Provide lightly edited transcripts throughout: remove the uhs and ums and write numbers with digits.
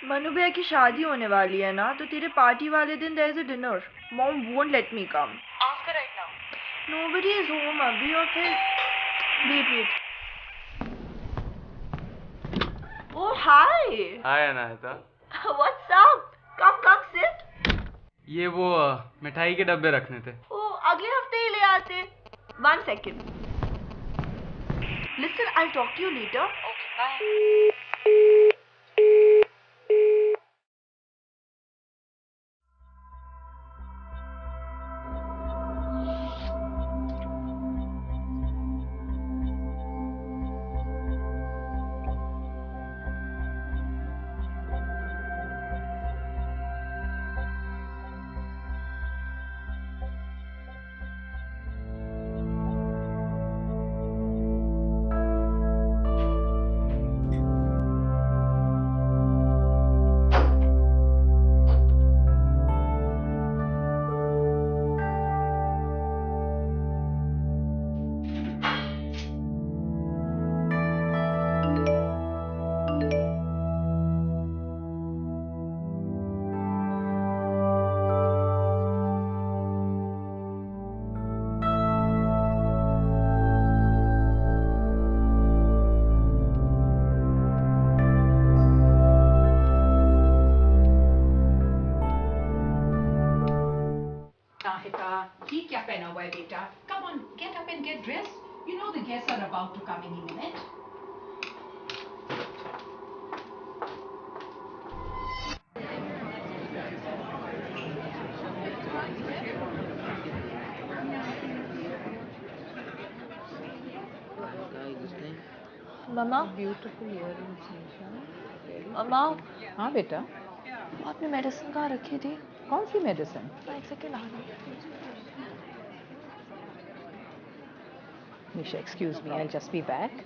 मनु भैया की शादी होने वाली है ना, तो तेरे पार्टी वाले दिन there is a dinner. Mom won't let me come. Ask her right now. Nobody is home अभी. और फिर wait wait. Oh hi. Hi Anaita. What's up? Come come sit. ये वो मिठाई के डब्बे रखने थे। ओह अगले हफ्ते ही ले आते. 1 second. Listen, I'll talk to you later. Okay, bye. ये क्या पहना हुआ है बेटा? Come on, get up and get dressed. You know the guests are about to come any minute. Mamma. Beautiful earrings, Nisha. मम्मा, हाँ बेटा, आपने मेडिसिन कहाँ रखी थी? कौन सी मेडिसिन? एक सेकेंड आ रही. Nisha, excuse me, I'll just be back.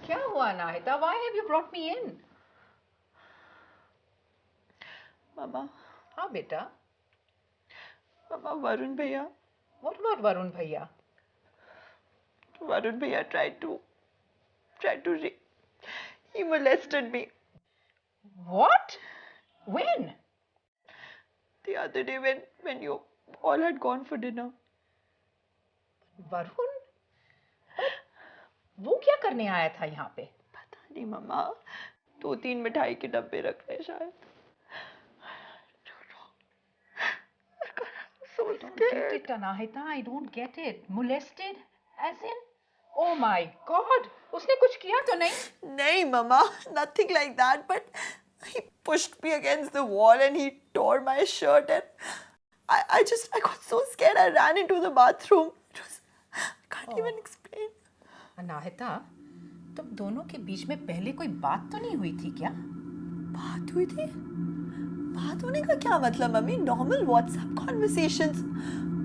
क्या हुआ नाहिता? Why have you brought me in? मम्मा. हाँ बेटा. मम्मा, वरुण भैया. What about Varun भैया? Varun भैया tried to he molested me What? When? the other day when you all had gone for dinner. Varun? वो क्या करने आया था यहाँ पे? पता नहीं मम्मा, 2-3 मिठाई के डब्बे रखने शायद. So I don't scared. get it, Anahita. I don't get it. Molested? As in? Oh my God! उसने कुछ किया तो नहीं? नहीं mama, nothing like that, but he pushed me against the wall and he tore my shirt and I got so scared. I ran into the bathroom. I can't even explain. Anahita, तुम दोनों के बीच में पहले कोई बात तो नहीं हुई थी क्या? बात हुई थी? बात होने का क्या मतलब मम्मी? Normal WhatsApp conversations.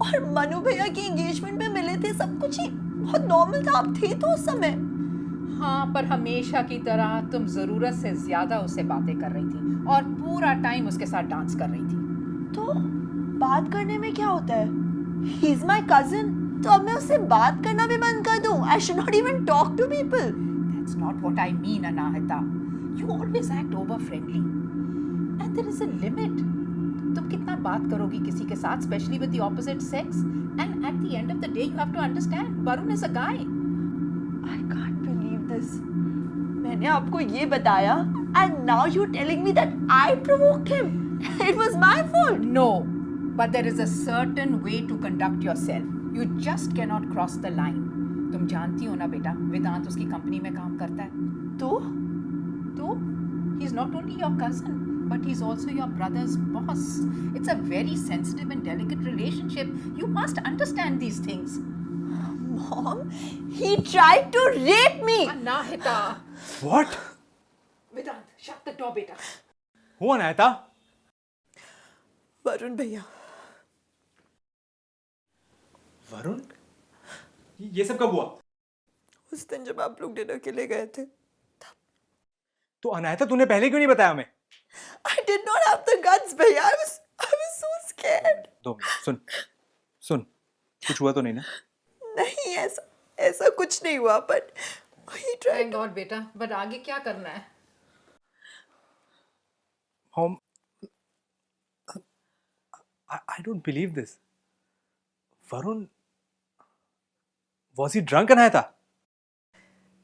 और मनु भैया की एंगेजमेंट में मिले थे, सब कुछ ही बहुत नॉर्मल था. आप थे तो उस समय. हाँ, पर हमेशा की तरह तुम जरूरत से ज्यादा उससे बातें कर रही थी और पूरा टाइम उसके साथ डांस कर रही थी. तो बात करने में क्या होता है? He is my cousin. तो अब मैं उससे बात करना भी बंद कर दूं? I should not even talk to people. That's not what I mean, Anahita. You always act over friendly. And there is a limit. तुम कितना बात करोगी किसी के साथ, especially with the opposite sex? And at the end of the day, you have to understand, Varun is a guy. I can't believe this. मैंने आपको ये बताया and now you're telling me that I provoked him. It was my fault. No, but there is a certain way to conduct yourself. You just cannot cross the line. तुम जानती हो ना बेटा, वेदांत उसकी कंपनी में काम करता है. तो He's not only your cousin, but he's also your brother's boss. It's a very sensitive and delicate relationship. You must understand these things. Mom, he tried to rape me. Anahita. What? Vedant, shut the door, beta. Who Anaita? Varun भैया. वरुण? ये सब कब हुआ? उस दिन जब आप लोग डिनर के लिए गए थे. तो अनायता तूने पहले क्यों नहीं बताया हमें? I did not have the guts, भैया. I was so scared. 2 minute सुन कुछ हुआ तो नहीं ना? नहीं, ऐसा कुछ नहीं हुआ, but he tried. Thank God, बेटा. But आगे क्या करना है? Mom, I don't believe this. Varun, was he drunk, Anahita?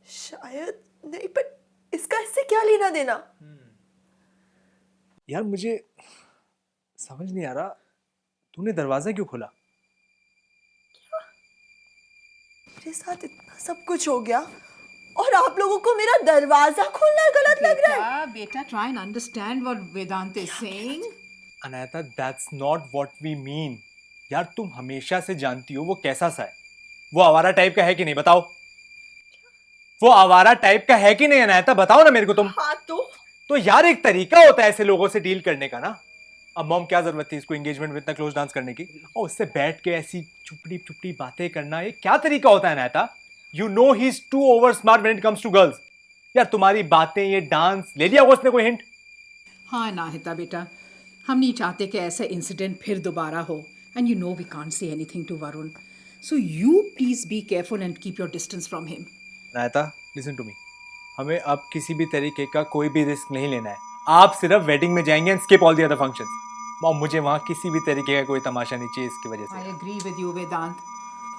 शायद नहीं, पर इसका इससे क्या लेना देना? यार मुझे समझ नहीं आ रहा, तूने दरवाजा क्यों खोला? मेरे साथ इतना सब कुछ हो गया और आप लोगों को मेरा दरवाजा खोलना गलत लग रहा है? Beta, try and understand what Vedant is saying. Anaita, that's not what we mean. यार तुम हमेशा से जानती हो वो कैसा सा है. वो आवारा टाइप का है कि नहीं, बताओ. वो आवारा टाइप का है कि नहीं अनायता, बताओ ना मेरे को तुम. हाँ तो यार एक तरीका होता है ऐसे लोगों से डील करने का ना. अब मॉम क्या जरूरत थी इसको एंगेजमेंट में इतना क्लोज डांस करने की, और उससे बैठ के ऐसी चुपड़ी चुपड़ी बातें करना, ये क्या तरीका होता है Anaita? You know he is too over smart when it comes to girls. यार तुम्हारी बातें, ये डांस, ले लिया उसने कोई हिंट? हाँ नाहिता बेटा, हम नहीं चाहते कि ऐसा इंसिडेंट फिर दोबारा हो. And you know we can't say anything to Varun, so you please be careful and keep your distance from him. Anaita, listen to me. हमें अब किसी भी तरीके का कोई भी रिस्क नहीं लेना है. आप सिर्फ वेडिंग में जाएंगे and skip all the other functions. Mom, मुझे वहां किसी भी तरीके का कोई तमाशा नहीं चाहिए इसकी वजह से. आई एग्री विद यू वेदांत.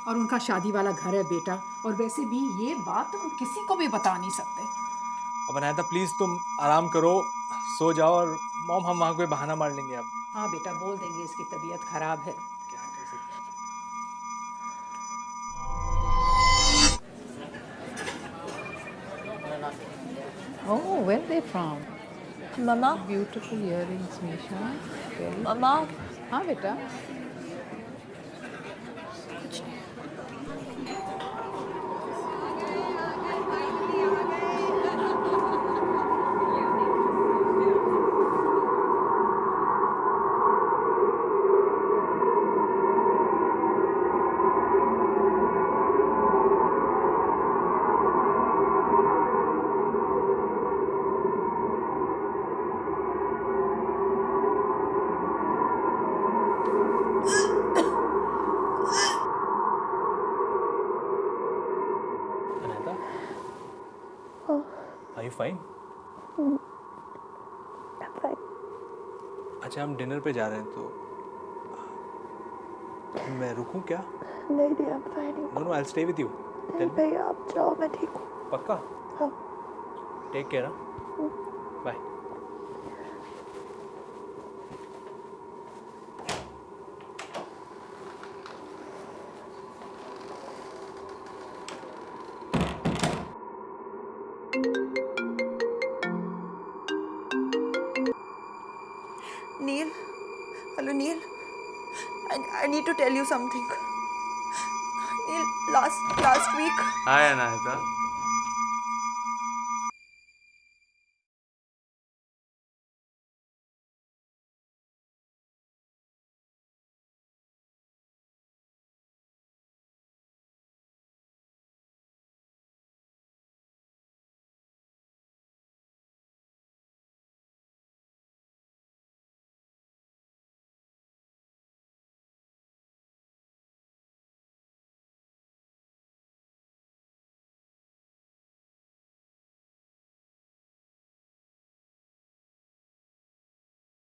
और उनका शादी वाला घर है बेटा, और वैसे भी ये बात हम किसी को भी बता नहीं सकते. अब अनायता प्लीज तुम आराम करो, सो जाओ, और मॉम हम वहां कोई बहाना मार लेंगे अब. हाँ बेटा, बोल देंगे इसकी तबीयत खराब है. Oh, where are they from? Mamma, Beautiful earrings, Misha. Very. मम्मा, हाँ बेटा. Anaita, are you fine? अच्छा, हम डिनर पे जा रहे हैं तो मैं रुकूं क्या? नहीं नहीं, I'm fine. No no, I will stay with you. नहीं भैया, आप जाओ, मैं ठीक हूँ. पक्का? हाँ. Take care. Bye. Neil, hello Neil. I need to tell you something. Neil, last week. Hi Anahita.